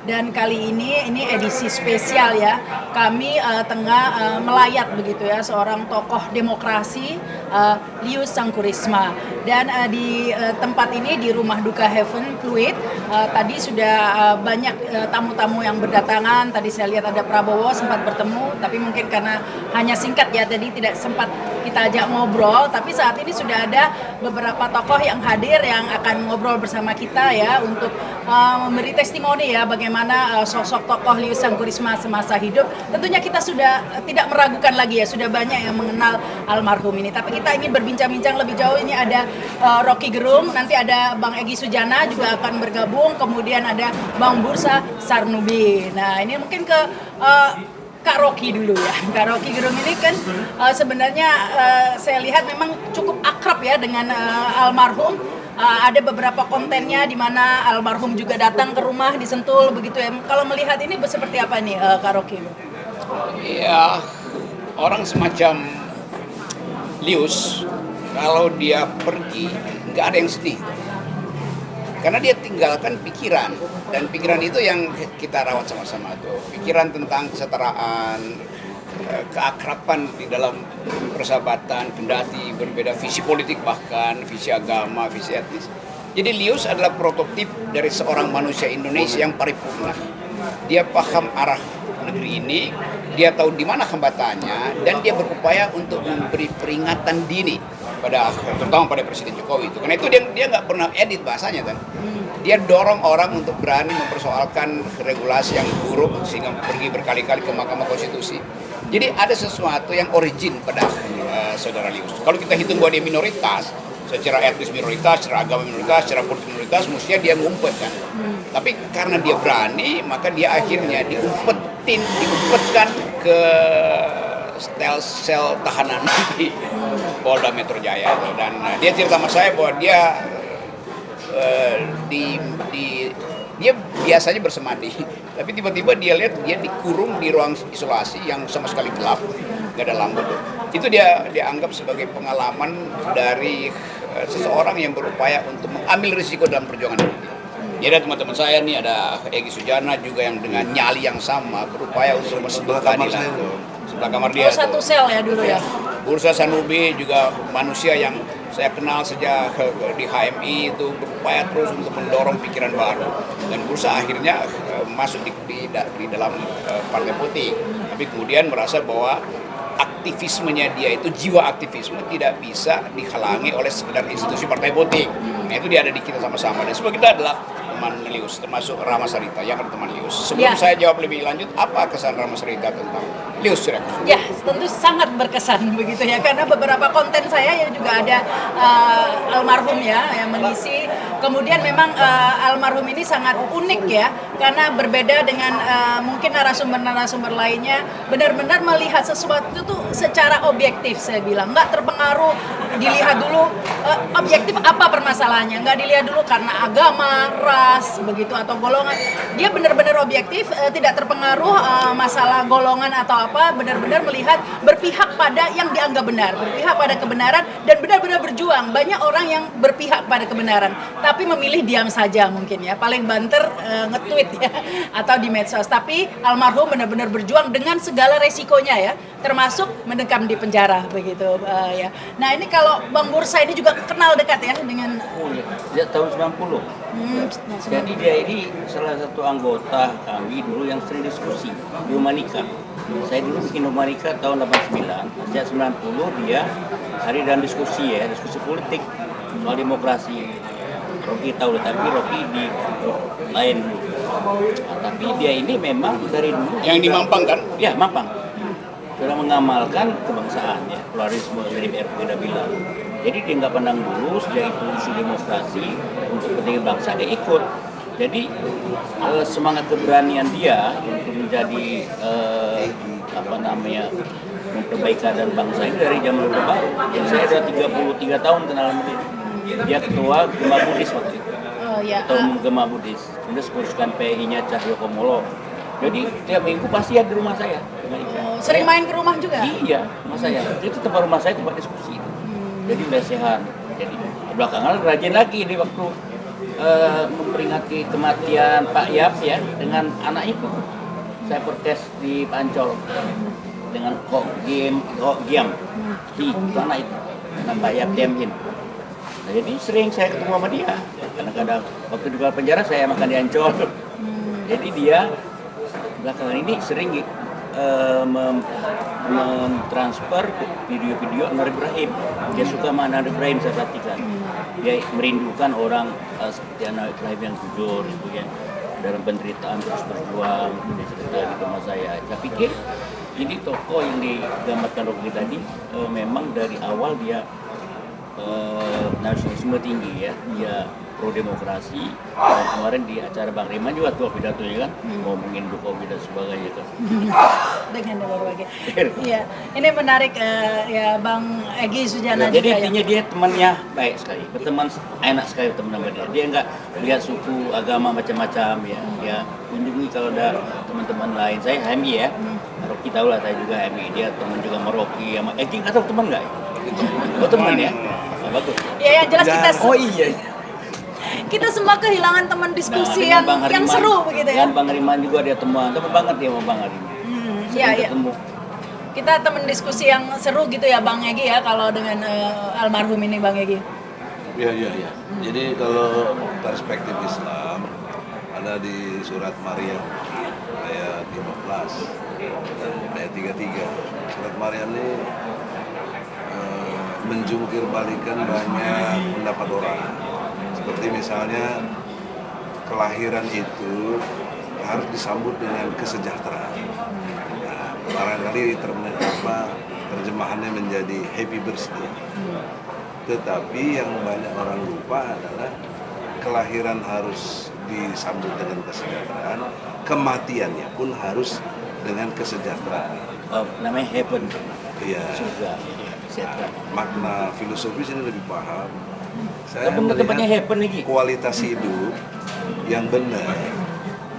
Dan kali ini edisi spesial ya. Kami tengah melayat begitu ya seorang tokoh demokrasi, Lius Sangkurisma. Dan di tempat ini di Rumah Duka Heaven Fluid tadi sudah banyak tamu-tamu yang berdatangan. Tadi saya lihat ada Prabowo sempat bertemu, tapi mungkin karena hanya singkat ya, tadi tidak sempat kita ajak ngobrol. Tapi saat ini sudah ada beberapa tokoh yang hadir yang akan ngobrol bersama kita ya untuk memberi testimoni ya bagaimana sosok tokoh Lius Sangkurisma semasa hidup. Tentunya kita sudah tidak meragukan lagi ya, sudah banyak yang mengenal almarhum ini. Tapi kita ingin berbincang-bincang lebih jauh. Ini ada Rocky Gerung, nanti ada Bang Egy Sujana juga akan bergabung, kemudian ada Bang Bursa Sarnubi. Nah ini mungkin ke Kak Rocky dulu ya. Kak Rocky Gerung ini kan sebenarnya saya lihat memang cukup akrab ya dengan almarhum. Ada beberapa kontennya di mana almarhum juga datang ke rumah di Sentul begitu ya. Kalau melihat ini seperti apa nih Kak Rocky? Ya, orang semacam Lius kalau dia pergi nggak ada yang sedih. Karena dia tinggalkan pikiran, dan pikiran itu yang kita rawat sama-sama tuh. Pikiran tentang kesetaraan, keakraban di dalam persahabatan, kendati berbeda visi politik bahkan, visi agama, visi etnis. Jadi Lius adalah prototip dari seorang manusia Indonesia yang paripurna. Dia paham arah negeri ini, dia tahu di mana hambatannya, dan dia berupaya untuk memberi peringatan dini terutama pada Presiden Jokowi itu. Karena itu dia nggak pernah edit bahasanya kan. Dia dorong orang untuk berani mempersoalkan regulasi yang buruk sehingga pergi berkali-kali ke Mahkamah Konstitusi. Jadi ada sesuatu yang origin pada saudara Lius. Kalau kita hitung bahwa dia minoritas, secara etnis minoritas, secara agama minoritas, secara politik minoritas, mestinya dia ngumpet kan. Tapi karena dia berani, maka dia akhirnya diumpetkan ke sel tahanan di Polda Metro Jaya. Dan dia cerita sama saya bahwa dia dia biasanya bersemadi, tapi tiba-tiba dia lihat dia dikurung di ruang isolasi yang sama sekali gelap, nggak ada lampu. Itu dia anggap sebagai pengalaman dari seseorang yang berupaya untuk mengambil risiko dalam perjuangan politik. Jadi ada teman-teman saya nih, ada Egy Sujana juga yang dengan nyali yang sama berupaya untuk menuntut keadilan. Sebelah kamar dia. Satu sel ya dulu ya. Bursa Sarnubi juga manusia yang saya kenal sejak di HMI, itu berupaya terus untuk mendorong pikiran baru. Dan Bursa akhirnya masuk di dalam partai politik. Tapi kemudian merasa bahwa aktivismenya dia itu, jiwa aktivisme tidak bisa dihalangi oleh sekedar institusi partai politik. Nah itu dia ada di kita sama-sama. Dan semua kita adalah teman Lius, termasuk Rama Sarita yang adalah teman Lius. Sebelum saya jawab lebih lanjut, apa kesan Rama Sarita tentang Lius? Ya, tentu sangat berkesan begitu ya, karena beberapa konten saya yang juga ada almarhum ya yang mengisi. Kemudian memang almarhum ini sangat unik ya, karena berbeda dengan mungkin narasumber-narasumber lainnya, benar-benar melihat sesuatu itu secara objektif. Saya bilang nggak terpengaruh dilihat dulu objektif apa permasalahannya, nggak dilihat dulu karena agama, ras begitu atau golongan. Dia benar-benar objektif, tidak terpengaruh masalah golongan atau apa, benar-benar melihat, berpihak pada yang dianggap benar, berpihak pada kebenaran, dan benar-benar berjuang. Banyak orang yang berpihak pada kebenaran tapi memilih diam saja mungkin ya, paling banter nge-tweet ya atau di medsos. Tapi almarhum benar-benar berjuang dengan segala resikonya ya, termasuk mendekam di penjara begitu ya. Nah ini kalau Bang Bursa ini juga kenal dekat ya dengan sejak tahun 90. Jadi dia ini salah satu anggota kami dulu yang sering diskusi di Humanika. Saya dulu bikin Humanika tahun 89. Sejak 90 dia hari dan diskusi ya, diskusi politik soal demokrasi. Rocky tahu, tapi Rocky di lain. Nah, tapi dia ini memang dari dulu yang di Mampang kan? Ya, Mampang. Sudah mengamalkan kebangsaan ya, pluralisme dari BRP udah bilang. Jadi dia nggak pandang bulu, sejak itu isu demokrasi untuk kepentingan bangsa dia ikut. Jadi semangat keberanian dia untuk menjadi memperbaiki keadaan bangsa ini dari zaman Orde Baru. Jadi saya sudah 33 tahun kenal sama dia. Dia ketua Gema Buddhis waktu itu. Ketua Gema Buddhis. Kemudian sepuruskan PI-nya Cahyokumolo. Jadi tiap minggu pasti ada di rumah saya. sering main ke rumah juga? Iya, rumah saya. Itu tempat rumah saya tempat diskusi. Jadi lesehan. Jadi belakangan rajin lagi di waktu memperingati kematian Pak Yap ya dengan anak itu. Saya protes di Ancol dengan Kok Giam, itu anak itu, dengan Pak Yap Diem Hin. Nah, jadi sering saya ketemu sama dia. Kadang-kadang waktu di penjara saya makan di Ancol. Jadi dia belakangan ini sering mentransfer video-video Anwar Ibrahim. Dia suka sama Anwar Ibrahim, saya perhatikan. Dia merindukan orang seperti Anwar Ibrahim yang jujur, gitu ya. Dalam penderitaan terus berjuang, dia cerita di rumah saya. Saya pikir ini tokoh yang digambarkan Rocky tadi memang dari awal dia nasionalisme tinggi ya, dia pro demokrasi. Dan kemarin di acara Bang Riman juga tuh pidatonya kan ngomongin Jokowi dan sebagainya kan. Dengan berbagai. Iya, ini menarik ya Bang Egy Sujana Jadi juga intinya ya. dia temannya baik sekali, berteman enak sekali berteman sama dia. Dia nggak lihat suku, agama macam-macam ya. Dia kunjungi kalau ada teman-teman lain. Saya HMI ya, Rocky tahu lah saya juga HMI. Dia teman juga sama Rocky, sama Egy nggak tahu teman nggak? Oh teman ya, oh, bagus. Ya yang jelas kita Oh iya. kita semua kehilangan teman diskusi dengan Bang yang Hariman, seru begitu ya. Dan Bang Hariman juga dia teman banget dia sama Bang Hariman. Iya, iya. Ketemu. Kita teman diskusi yang seru gitu ya Bang Egy ya kalau dengan almarhum ini Bang Egy. Iya, iya, iya. Jadi kalau perspektif Islam ada di surat Maryam ayat 15 dan ayat 33. Surat Maryam ini menjungkir balikan banyak pendapat orang. Seperti misalnya kelahiran itu harus disambut dengan kesejahteraan. Nah, barangkali terjemahannya menjadi happy birthday. Tetapi yang banyak orang lupa adalah kelahiran harus disambut dengan kesejahteraan, kematiannya pun harus dengan kesejahteraan. Namanya heaven, Iya. surga, sejahtera. Makna filosofis ini lebih paham. Saya Tempatnya melihat heaven lagi. kualitas hidup yang benar,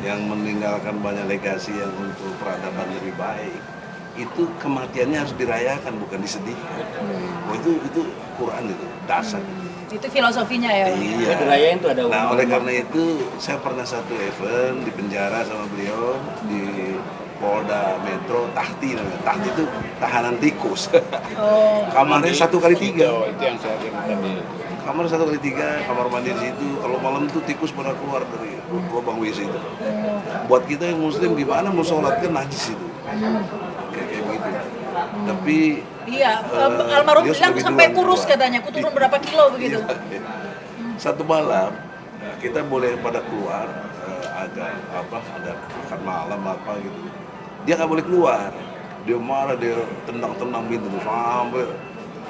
yang meninggalkan banyak legasi yang untuk peradaban lebih baik, itu kematiannya harus dirayakan bukan disedihkan. Oh, itu Quran itu dasar. Itu filosofinya ya. Bang? Iya. Dirayain tuh ada Nah, oleh karena itu saya pernah satu event di penjara sama beliau di Polda Metro Tahti namanya. Tahti itu tahanan tikus. Oh. Kamarnya 1x3. Itu yang saya bilang tadi. Kamar 1x3, kamar mandi di situ. Kalau malam tuh tikus pada keluar dari lubang WC itu. Buat kita yang muslim gimana mau sholat kan najis itu. Kayak gitu. Tapi Iya, almarhum dia bilang sudah sampai biduan, kurus keluar. katanya, aku turun berapa kilo begitu. Iya. Satu malam kita boleh pada keluar ada makan malam apa gitu. Dia nggak boleh keluar. Dia marah, dia tendang-tendang pintu sampai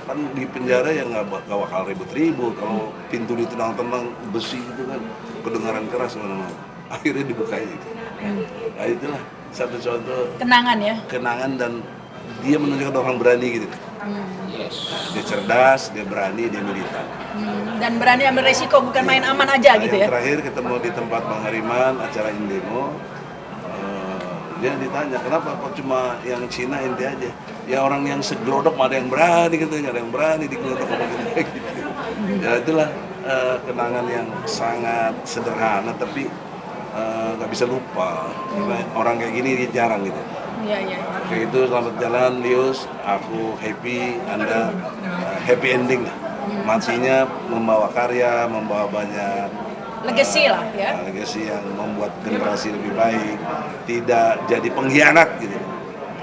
kan di penjara yang nggak bakal ribut-ribut kalau pintu ditendang-tendang besi gitu kan kedengaran keras mana-mana. Akhirnya dibukain itu. Nah, itulah satu contoh Kenangan ya. kenangan dan dia menunjukkan orang berani gitu. Yes. Dia cerdas, dia berani, dia militan. Dan berani ambil resiko bukan main aman aja Nah, gitu yang ya. terakhir ketemu di tempat Bang Hariman acara Indemo, dia ditanya kenapa kok cuma yang Cina ente aja, ya orang yang segelodok ada yang berani katanya, ada yang berani digelodok sama kita gitu. Ya itulah kenangan yang sangat sederhana tapi nggak bisa lupa. Karena orang kayak gini jarang gitu. Iya, iya. Oke itu selamat jalan Lius, aku happy, Anda happy ending lah. Matinya membawa karya, membawa banyak Legacy lah ya. legacy yang membuat generasi lebih baik, tidak jadi pengkhianat gitu.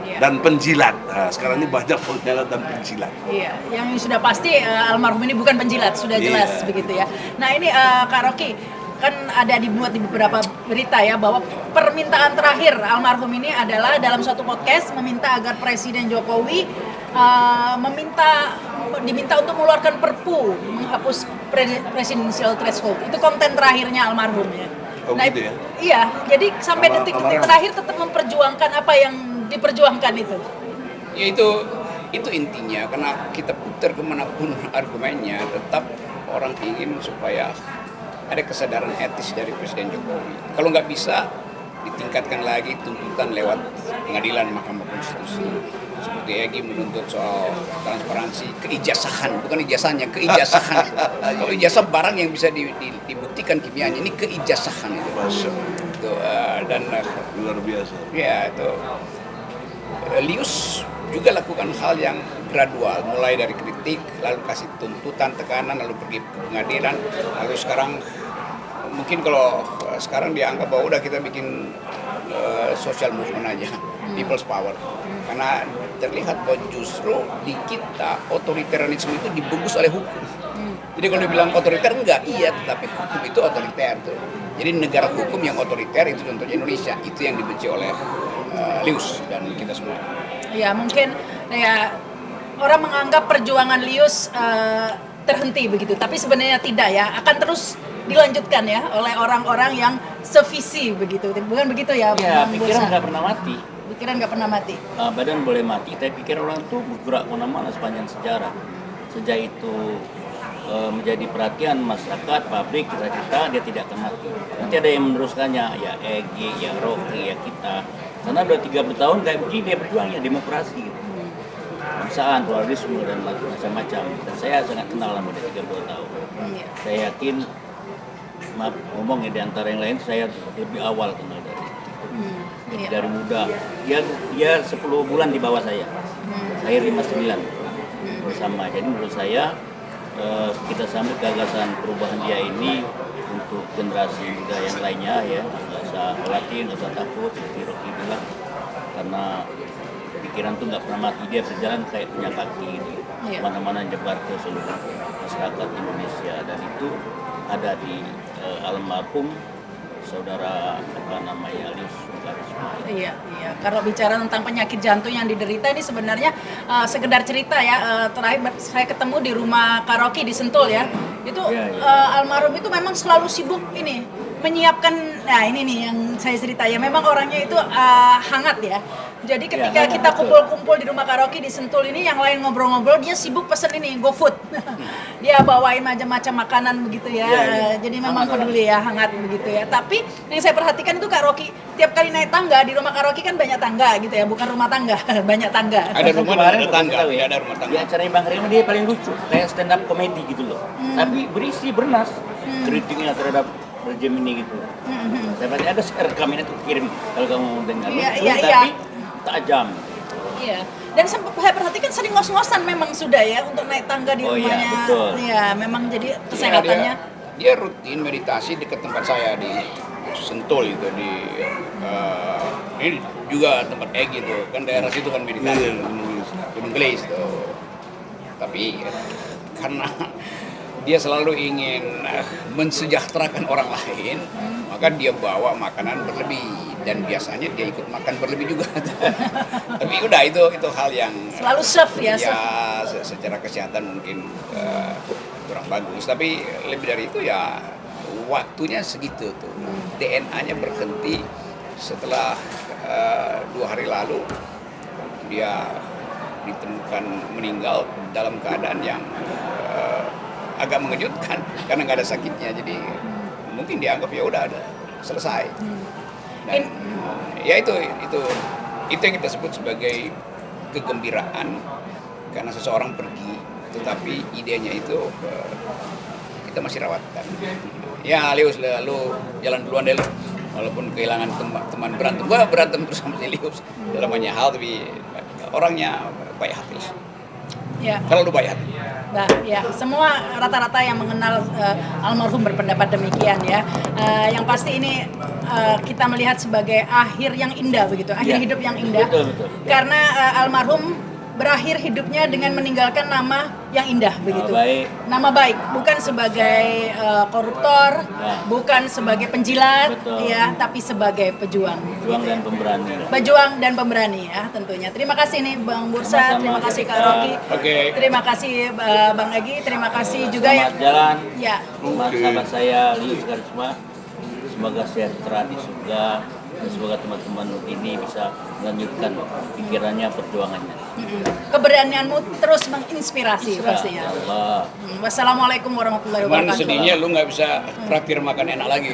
Iya. Dan penjilat. Nah, sekarang ini banyak pengkhianat dan penjilat. Iya, yang sudah pasti almarhum ini bukan penjilat, sudah jelas Iya. begitu ya. Nah ini Kak Rocky, kan ada dimuat di beberapa berita ya bahwa permintaan terakhir almarhum ini adalah dalam suatu podcast meminta agar Presiden Jokowi diminta untuk mengeluarkan Perpu menghapus presidensial threshold. Itu konten terakhirnya almarhum ya. Oh, gitu ya? Iya, jadi sampai detik-detik Almarhum. terakhir tetap memperjuangkan apa yang diperjuangkan itu. Ya itu intinya karena kita putar kemanapun argumennya tetap orang ingin supaya ada kesadaran etis dari Presiden Jokowi. Kalau nggak bisa ditingkatkan lagi tuntutan lewat pengadilan Mahkamah Konstitusi. Seperti Egy menuntut soal transparansi, keijazahan, bukan ijazahnya, keijazahan itu. Kalau ijazah barang yang bisa dibuktikan kimianya, ini keijazahan itu. Itu dan Luar biasa. ya itu Lius juga lakukan hal yang gradual, mulai dari kritik, lalu kasih tuntutan, tekanan, lalu pergi ke pengadilan, lalu sekarang mungkin kalau sekarang dia anggap bahwa udah kita bikin social movement aja, people's power, karena terlihat bahwa justru di kita otoritarianisme itu dibungkus oleh hukum. Jadi kalau dibilang otoriter enggak, iya, tetapi hukum itu otoriter tuh. Jadi negara hukum yang otoriter itu contohnya Indonesia, itu yang dibenci oleh Lius dan kita semua. Ya mungkin ya orang menganggap perjuangan Lius terhenti begitu, tapi sebenarnya tidak ya, akan terus dilanjutkan ya oleh orang-orang yang sevisi begitu, bukan begitu ya? Ya, Bang pikiran Bursa? nggak pernah mati. Pikiran nggak pernah mati. Badan boleh mati, tapi pikiran orang tuh bergerak kemana-mana sepanjang sejarah. Sejak itu menjadi perhatian masyarakat, pabrik, kita dia tidak akan mati. Nanti ada yang meneruskannya, ya Egy, ya Rocky, ya kita. Karena udah 30 tahun kayak begini dia berjuangnya demokrasi gitu. Bangsaan, pluralisme dan macam-macam. Dan saya sangat kenal sama dia 30 tahun. Iya. Saya yakin, maaf ngomong ya, di antara yang lain saya lebih awal kenal dari dia. Iya. Dari muda. Dia 10 bulan di bawah saya. Saya 59 bersama. Jadi menurut saya kita sambut gagasan perubahan dia ini untuk generasi muda yang lainnya ya, nggak usah khawatir, nggak usah takut seperti Rocky bilang, karena pikiran tuh nggak pernah mati, dia berjalan kayak punya kaki gitu, Iya. mana-mana nyebar ke seluruh masyarakat Indonesia, dan itu ada di almarhum saudara Lius Sungkarisma. Iya, iya. Kalau bicara tentang penyakit jantung yang diderita ini sebenarnya sekedar cerita ya. Terakhir saya ketemu di rumah karaoke di Sentul ya. Itu Iya, iya. almarhum itu memang selalu sibuk ini menyiapkan. Nah ini nih yang saya cerita ya. Memang orangnya itu hangat ya. Jadi ketika hangat, kita betul. kumpul-kumpul di rumah karaoke di Sentul ini, yang lain ngobrol-ngobrol, dia sibuk pesen ini GoFood. Dia bawain macam-macam makanan begitu ya. Iya, iya. Jadi memang Hangat peduli ya, hangat begitu ya. Tapi yang saya perhatikan itu Kak Rocky tiap kali naik tangga di rumah Kak Rocky kan banyak tangga gitu ya, bukan rumah tangga, banyak tangga. Ada rumah dan ada tangga, tahu ya ada rumah Di tangga. acaranya Bang Rema dia paling lucu, kayak stand up komedi gitu loh. Tapi berisi bernas kritiknya terhadap rejim ini gitu. Saya pasti ada saya rekamin itu kirim kalau kamu mau dengar. Iya, Lucu, iya, tapi iya. tajam. Iya. Dan saya perhatikan sering ngos-ngosan memang sudah ya untuk naik tangga di Oh iya, rumahnya. betul. Iya, memang jadi Ya, kesehatannya. dia rutin meditasi dekat tempat saya di Sentul itu di ini juga tempat Egy itu kan daerah situ kan meditasi. Iya, Gunung Gelis tuh. Tapi karena dia selalu ingin mensejahterakan orang lain, maka dia bawa makanan berlebih dan biasanya dia ikut makan berlebih juga. Tapi udah itu hal yang Selalu serve ya, ya secara kesehatan mungkin kurang bagus, tapi lebih dari itu ya waktunya segitu tuh. DNA-nya berhenti setelah 2 hari lalu dia ditemukan meninggal dalam keadaan yang agak mengejutkan karena nggak ada sakitnya, jadi mungkin dianggap ya udah ada selesai. Dan ya itu yang kita sebut sebagai kegembiraan karena seseorang pergi, tetapi idenya itu kita masih rawatkan. Ya Lius, lu jalan duluan deh lu. Walaupun kehilangan teman berantem, gua berantem terus sama si Lius dalam banyak hal, tapi orangnya baik hati. Ya. Kalau lu baik hati. Nah, ya semua rata-rata yang mengenal almarhum berpendapat demikian ya. Yang pasti ini kita melihat sebagai akhir yang indah begitu, akhir Ya. hidup yang indah. Betul. Karena almarhum berakhir hidupnya dengan meninggalkan nama yang indah begitu. baik. Nama baik, bukan sebagai koruptor, Ya. bukan sebagai penjilat, Betul. ya, tapi sebagai pejuang. Juang dan pemberani. Pejuang dan pemberani ya tentunya. Terima kasih nih Bang Bursa, Sama-sama, terima kasih Kak Jessica. Rocky. Oke. Terima kasih Bang Egy, terima kasih juga ya. Selamat jalan. Ya. Sahabat saya Lius Sungkarisma, semoga sejahtera di surga Semoga teman-teman ini bisa melanjutkan pikirannya, perjuangannya. Keberanianmu terus menginspirasi pastinya. Allah. Wassalamualaikum warahmatullahi Cuman wabarakatuh. sedihnya lu nggak bisa traktir makan enak lagi.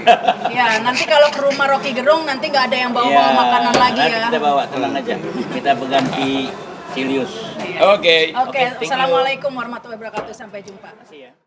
Ya, nanti kalau ke rumah Rocky Gerung nanti nggak ada yang bawa Iya, makanan lagi nanti ya. kita bawa, tenang aja. Kita berganti Silius. Oke. Oke, Oke, thank you. assalamualaikum warahmatullahi wabarakatuh. Sampai jumpa. Terima kasih ya.